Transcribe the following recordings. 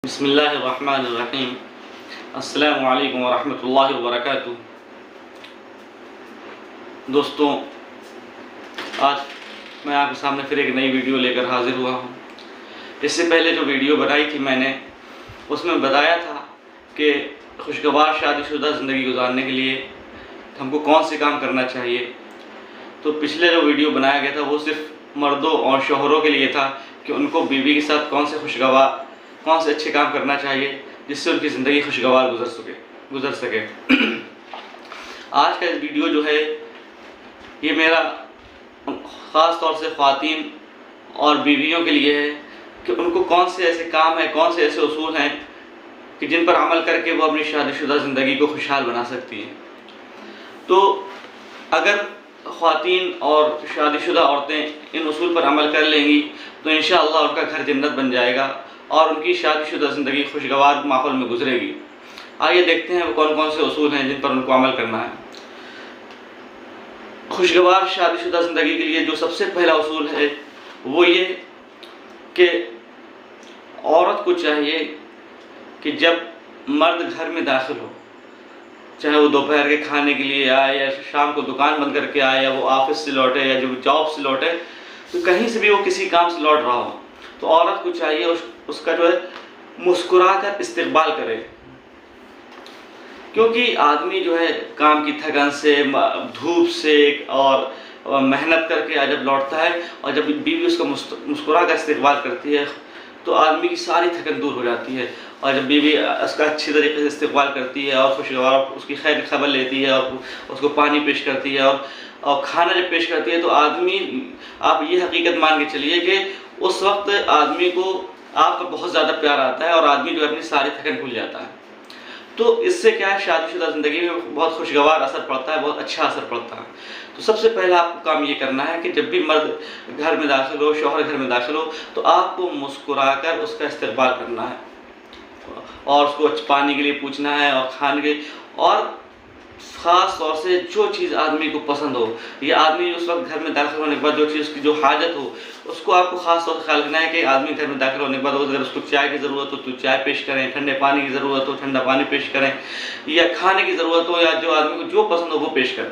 बिस्मिल्लाहिर्रहमानिर्रहीम। अस्सलामु अलैकुम वरहमतुल्लाहि वबरकातुहू। दोस्तों, आज मैं आपके सामने फिर एक नई वीडियो लेकर हाजिर हुआ हूँ। इससे पहले जो वीडियो बनाई थी मैंने, उसमें बताया था कि खुशगवार शादीशुदा ज़िंदगी गुजारने के लिए हमको कौन से काम करना चाहिए। तो पिछले जो वीडियो बनाया गया था वो सिर्फ मर्दों और शौहरों के लिए था कि उनको बीवी के साथ कौन से अच्छे काम करना चाहिए जिससे उनकी ज़िंदगी खुशगवार गुजर सके। आज का वीडियो जो है ये मेरा ख़ास तौर से ख़वातीन और बीवियों के लिए है कि उनको कौन से ऐसे काम हैं, कौन से ऐसे उसूल हैं कि जिन पर अमल करके वो अपनी शादीशुदा ज़िंदगी को खुशहाल बना सकती हैं। तो अगर ख़वातीन और शादीशुदा औरतें इन उसूल पर अमल कर लेंगी तो इंशाअल्लाह उनका घर जन्नत बन जाएगा और उनकी शादीशुदा ज़िंदगी खुशगवार माहौल में गुजरेगी। आइए देखते हैं वो कौन कौन से उसूल हैं जिन पर उनको अमल करना है। खुशगवार शादीशुदा ज़िंदगी के लिए जो सबसे पहला उसूल है वो ये कि औरत को चाहिए कि जब मर्द घर में दाखिल हो, चाहे वो दोपहर के खाने के लिए आए या शाम को दुकान बंद करके आए या वो ऑफिस से लौटे या जो जॉब से लौटे, तो कहीं से भी वो किसी काम से लौट रहा हो तो औरत को चाहिए उसका जो है मुस्कुरा कर इस्तकबाल करे। क्योंकि आदमी जो है काम की थकन से, धूप से और मेहनत करके जब लौटता है और जब बीवी उसका मुस्कुरा कर इस्तकबाल करती है तो आदमी की सारी थकन दूर हो जाती है। और जब बीवी उसका अच्छी तरीके से इस्तकबाल करती है और खुशगवार उसकी खैर खबर लेती है और उसको पानी पेश करती है और खाना जब पेश करती है तो आदमी, आप ये हकीकत मान के चलिए कि उस वक्त आदमी को आपका बहुत ज़्यादा प्यार आता है और आदमी जो अपनी सारी थकन भूल जाता है। तो इससे क्या है, शादीशुदा ज़िंदगी में बहुत खुशगवार असर पड़ता है, बहुत अच्छा असर पड़ता है। तो सबसे पहला आपको काम ये करना है कि जब भी मर्द घर में दाखिल हो, शौहर घर में दाखिल हो, तो आपको मुस्कुराकर उसका इस्तकबाल करना है और उसको पानी के लिए पूछना है और खाने के, और ख़ास तौर से जो चीज़ आदमी को पसंद हो, ये आदमी उस वक्त घर में दाखिल होने के बाद जो चीज़ उसकी जो हाजत हो उसको आपको ख़ास तौर से ख्याल रखना है कि आदमी घर में दाखिल होने के बाद अगर उसको चाय की ज़रूरत हो तो चाय पेश करें, ठंडे पानी की ज़रूरत हो ठंडा पानी पेश करें, या खाने की ज़रूरत हो या जो आदमी को जो पसंद हो वो पेश करें।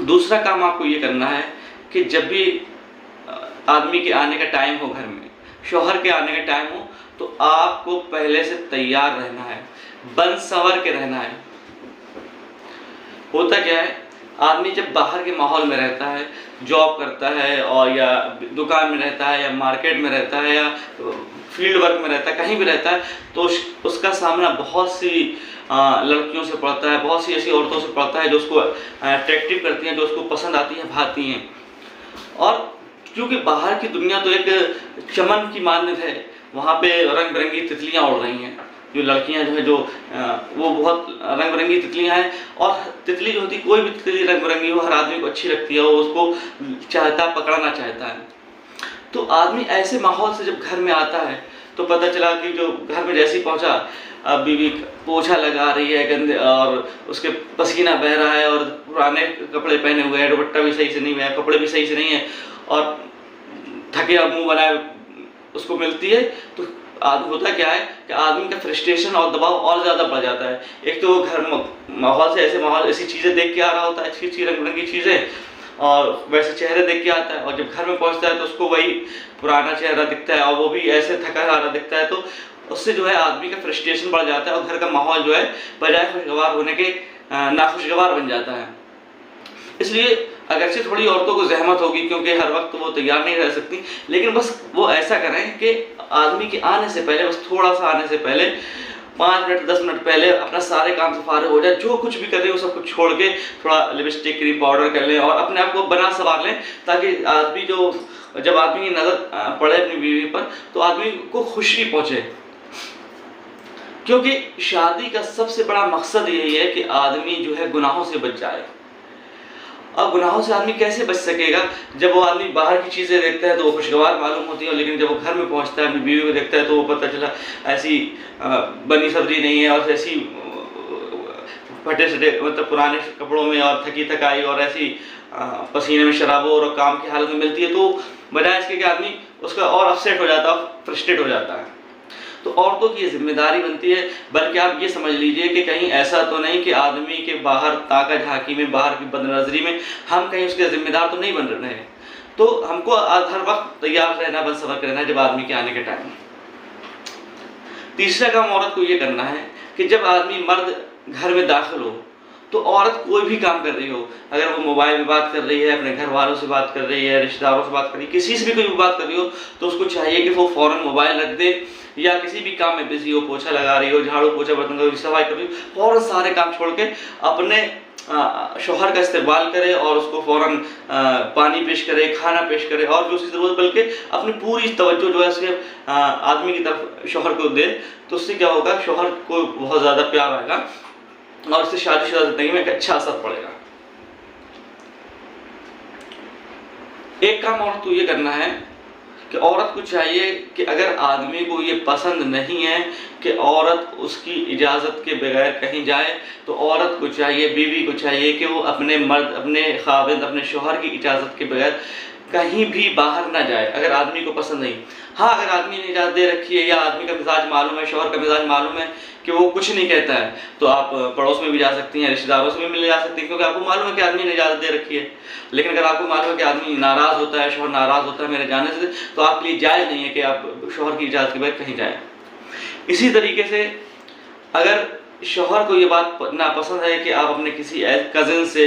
दूसरा काम आपको ये करना है कि जब भी आदमी के आने का टाइम हो, घर में शौहर के आने का टाइम हो, तो आपको पहले से तैयार रहना है, बन संवर के रहना है। होता क्या है, आदमी जब बाहर के माहौल में रहता है, जॉब करता है और या दुकान में रहता है या मार्केट में रहता है या फील्ड वर्क में रहता है, कहीं भी रहता है, तो उसका सामना बहुत सी लड़कियों से पड़ता है, बहुत सी ऐसी औरतों से पड़ता है जो उसको अट्रैक्टिव करती हैं, जो उसको पसंद आती हैं, भाती हैं। और क्योंकि बाहर की दुनिया तो एक चमन की मानद है, वहाँ पे रंग बिरंगी तितलियाँ उड़ रही हैं। जो लड़कियां जो है वो बहुत रंग बिरंगी तितलियां हैं, और तितली जो होती है, कोई भी तितली रंग बिरंगी हो, हर आदमी को अच्छी लगती है, वो उसको चाहता, पकड़ना चाहता है। तो आदमी ऐसे माहौल से जब घर में आता है तो पता चला कि जो घर में जैसे ही पहुंचा, बीवी पोछा लगा रही है गंदे और उसके पसीना बह रहा है और पुराने कपड़े पहने हुए हैं, दुपट्टा भी सही से नहीं है, कपड़े भी सही से नहीं है और थके मुँह बनाए उसको मिलती है, तो होता क्या है कि आदमी का फ्रस्ट्रेशन और दबाव और ज़्यादा बढ़ जाता है। एक तो वो घर माहौल से ऐसी चीज़ें देख के आ रहा होता है, अच्छी अच्छी रंग बिरंगी चीज़ें और वैसे चेहरे देख के आता है, और जब घर में पहुंचता है तो उसको वही पुराना चेहरा दिखता है और वो भी ऐसे थका हारा दिखता है। तो उससे जो है आदमी का फ्रस्ट्रेशन बढ़ जाता है और घर का माहौल जो है बजाय खुशगवार होने के नाखुशगवार बन जाता है। इसलिए अगरचे थोड़ी औरतों को जहमत होगी क्योंकि हर वक्त वो तैयार नहीं रह सकती, लेकिन बस वो ऐसा करें कि आदमी के आने से पहले, बस थोड़ा सा आने से पहले 5 मिनट 10 मिनट पहले अपना सारे काम से फारिग हो जाए, जो कुछ भी कर रहे हो सब कुछ छोड़ के थोड़ा लिपस्टिक क्रीम पाउडर कर लें और अपने आप को बना संवार लें, ताकि आदमी जब आदमी की नज़र पड़े अपनी बीवी पर तो आदमी को खुशी पहुँचे। क्योंकि शादी का सबसे बड़ा मकसद यही है कि आदमी जो है गुनाहों से बच जाए। अब गुनाहों से आदमी कैसे बच सकेगा? जब वो आदमी बाहर की चीज़ें देखता है तो वो खुशगवार मालूम होती है, लेकिन जब वो घर में पहुंचता है अपनी बीवी को देखता है तो वो पता चला ऐसी बनी सब्जी नहीं है और ऐसी फटे सटे मतलब पुराने कपड़ों में और थकी थकाई और ऐसी पसीने में शराबों और काम की हालत में मिलती है, तो बजाय इसके कि आदमी उसका और अपसेट हो जाता है, फ्रस्ट्रेट हो जाता है। तो औरतों की ये जिम्मेदारी बनती है। बल्कि आप ये समझ लीजिए कि कहीं ऐसा तो नहीं कि आदमी के बाहर ताका झांकी में, बाहर की बदनजरी में हम कहीं उसके जिम्मेदार तो नहीं बन रहे हैं। तो हमको हर वक्त तैयार रहना, बन सबर करना है जब आदमी के आने के टाइम। तीसरा काम औरत को ये करना है कि जब आदमी मर्द घर में दाखिल हो तो औरत कोई भी काम कर रही हो, अगर वो मोबाइल में बात कर रही है, अपने घर वालों से बात कर रही है, रिश्तेदारों से बात कर रही है, किसी से भी कोई बात कर रही हो, तो उसको चाहिए कि वो फ़ौरन मोबाइल रख दे, या किसी भी काम में बिजी हो, पोछा लगा रही हो, झाड़ू पोछा बर्तन कर रही हो, सफाई कर रही हो, फ़ौरन सारे काम छोड़ के अपने शौहर का इस्तेमाल करे और उसको फ़ौरन पानी पेश करे, खाना पेश करे, और जो उसकी ज़रूरत, बल्कि अपनी पूरी तवज्जो जो है उसके आदमी की तरफ शौहर को दे। तो उससे क्या होगा, शौहर को बहुत ज़्यादा प्यार आएगा और उससे शादीशुदा ज़िंदगी में एक अच्छा असर पड़ेगा। एक काम औरत को ये करना है कि औरत को चाहिए कि अगर आदमी को ये पसंद नहीं है कि औरत उसकी इजाज़त के बगैर कहीं जाए, तो औरत को चाहिए, बीवी को चाहिए कि वो अपने मर्द, अपने खाविंद, अपने शौहर की इजाज़त के बगैर कहीं भी बाहर ना जाए, अगर आदमी को पसंद नहीं। हाँ, अगर आदमी ने इजाज़त दे रखी है या आदमी का मिजाज मालूम है, शौहर का मिजाज मालूम है कि वो कुछ नहीं कहता है, तो आप पड़ोस में भी जा सकती हैं, रिश्तेदारों से भी मिलने जा सकती हैं, क्योंकि आपको मालूम है कि आदमी ने इजाज़त दे रखी है। लेकिन अगर आपको मालूम है कि आदमी नाराज़ होता है, शौहर नाराज़ होता है मेरे जाने से, तो आपके लिए जायज़ नहीं है कि आप शौहर की इजाज़त के बगैर कहीं जाएँ। इसी तरीके से अगर शौहर को ये बात नापसंद है कि आप अपने किसी कज़न से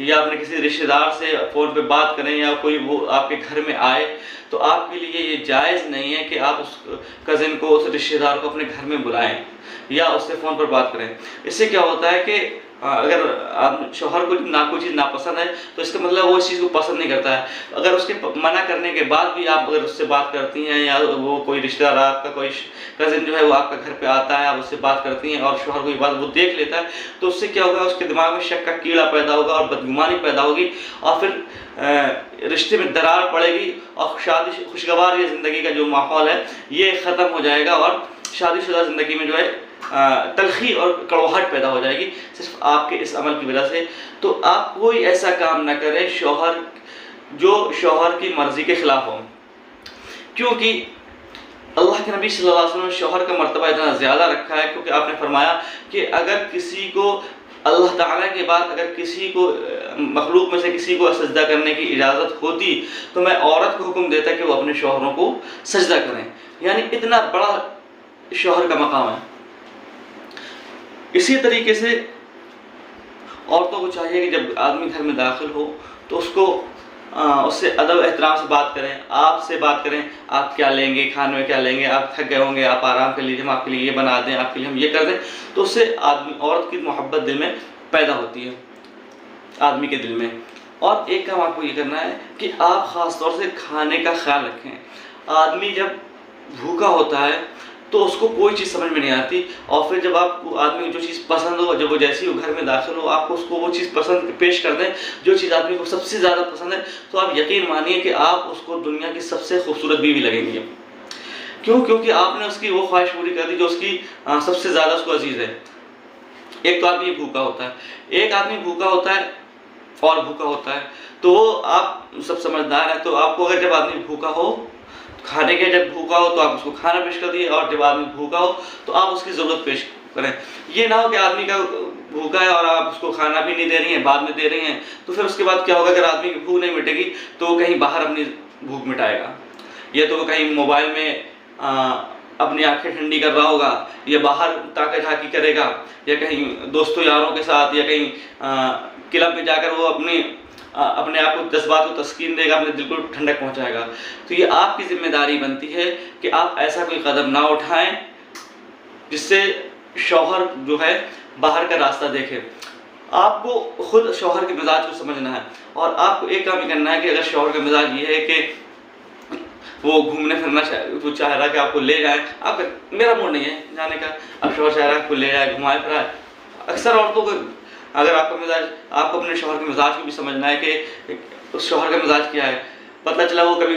या अपने किसी रिश्तेदार से फ़ोन पे बात करें, या कोई वो आपके घर में आए, तो आपके लिए ये जायज़ नहीं है कि आप उस कज़न को, उस रिश्तेदार को अपने घर में बुलाएं या उससे फ़ोन पर बात करें। इससे क्या होता है कि अगर आप शौहर को कोई चीज़ नापसंद है, तो इसका मतलब वो इस चीज़ को पसंद नहीं करता है। अगर उसके मना करने के बाद भी आप अगर उससे बात करती हैं, या वो कोई रिश्तेदार, आपका कोई कज़न जो है वो आपका घर पे आता है, आप उससे बात करती हैं और शौहर को ये बात वो देख लेता है, तो उससे क्या होगा, उसके दिमाग में शक का कीड़ा पैदा होगा और बदगुमानी पैदा होगी, और फिर रिश्ते में दरार पड़ेगी और शादी खुशगवार ये ज़िंदगी का जो माहौल है ये ख़त्म हो जाएगा, और शादीशुदा ज़िंदगी में जो है तलखी और कड़वाहट पैदा हो जाएगी सिर्फ आपके इस अमल की वजह से। तो आप कोई ऐसा काम ना करें जो शौहर की मर्ज़ी के ख़िलाफ़ हो, क्योंकि अल्लाह के नबी सल्लल्लाहु अलैहि वसल्लम ने शौहर का मर्तबा इतना ज़्यादा रखा है, क्योंकि आपने फरमाया कि अगर किसी को अल्लाह ताला के बाद अगर किसी को मखलूक में से किसी को सजदा करने की इजाज़त होती, तो मैं औरत को हुक्म देता कि वो अपने शौहरों को सजदा करें। यानी इतना बड़ा शौहर का मकाम है। इसी तरीके से औरतों को चाहिए कि जब आदमी घर में दाखिल हो तो उससे अदब एहतराम से बात करें, आपसे बात करें, आप क्या लेंगे, खाने में क्या लेंगे, आप थक गए होंगे, आप आराम कर लीजिए, हम आपके लिए ये बना दें, आपके लिए हम ये कर दें। तो उससे औरत की मोहब्बत दिल में पैदा होती है, आदमी के दिल में। और एक काम आपको ये करना है कि आप ख़ास तौर से खाने का ख्याल रखें। आदमी जब भूखा होता है तो उसको कोई चीज़ समझ में नहीं आती, और फिर जब आपको आदमी को जो चीज़ पसंद हो, जब वो जैसी वो घर में दाखिल हो, आपको उसको वो चीज़ पसंद पेश कर दें जो चीज़ आदमी को सबसे ज़्यादा पसंद है, तो आप यकीन मानिए कि आप उसको दुनिया की सबसे खूबसूरत बीवी लगेंगी। क्यों? क्योंकि आपने उसकी वो ख्वाहिश पूरी कर दी जो उसकी सबसे ज़्यादा उसको अजीज़ है। एक तो आदमी भूखा होता है, एक आदमी भूखा होता है और भूखा होता है, तो आप सब समझदार हैं, तो आपको अगर जब आदमी भूखा हो खाने के, जब भूखा हो तो आप उसको खाना पेश कर दिए, और जब आदमी भूखा हो तो आप उसकी ज़रूरत पेश करें। ये ना हो कि आदमी का भूखा है और आप उसको खाना भी नहीं दे रही हैं, बाद में दे रही हैं, तो फिर उसके बाद क्या होगा, अगर आदमी की भूख नहीं मिटेगी तो वो कहीं बाहर अपनी भूख मिटाएगा, या तो वो कहीं मोबाइल में अपनी आंखें ठंडी कर रहा होगा, या बाहर ताका झाकी करेगा, या कहीं दोस्तों यारों के साथ, या कहीं क्लब में जाकर वो अपने आप को जज्बात को तस्कीन देगा, अपने दिल को ठंडक पहुंचाएगा। तो ये आपकी जिम्मेदारी बनती है कि आप ऐसा कोई कदम ना उठाएं जिससे शौहर जो है बाहर का रास्ता देखे। आपको खुद शौहर के मिजाज को समझना है, और आपको एक काम ही करना है कि अगर शौहर का मिजाज ये है कि वो घूमने फिरना वो चाह रहा है कि आपको ले जाए, आपका मेरा मूड नहीं है जाने का, अब शौहर चाह रहा है आपको ले जाए, घुमाए फिराए। अक्सर औरतों को, अगर आपका मिजाज, आपको अपने शौहर के मिजाज को भी समझना है कि उस शौहर का मिजाज क्या है। पता चला वो कभी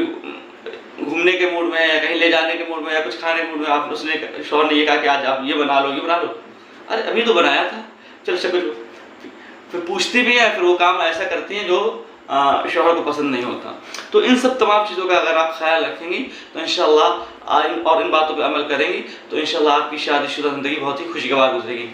घूमने के मूड में, या कहीं ले जाने के मूड में, या कुछ खाने के मूड में, आप उसने शौहर ने ये कहा कि आज आप ये बना लो, ये बना लो, अरे अभी तो बनाया था, चलो सब कुछ। फिर पूछती भी है, फिर वो काम ऐसा करती हैं जो शौहर को पसंद नहीं होता। तो इन सब तमाम चीज़ों का अगर आप ख्याल रखेंगी तो इंशाअल्लाह और इन बातों पर अमल करेंगी तो इंशाअल्लाह आपकी शादीशुदा ज़िंदगी बहुत ही खुशगवार गुजरेगी।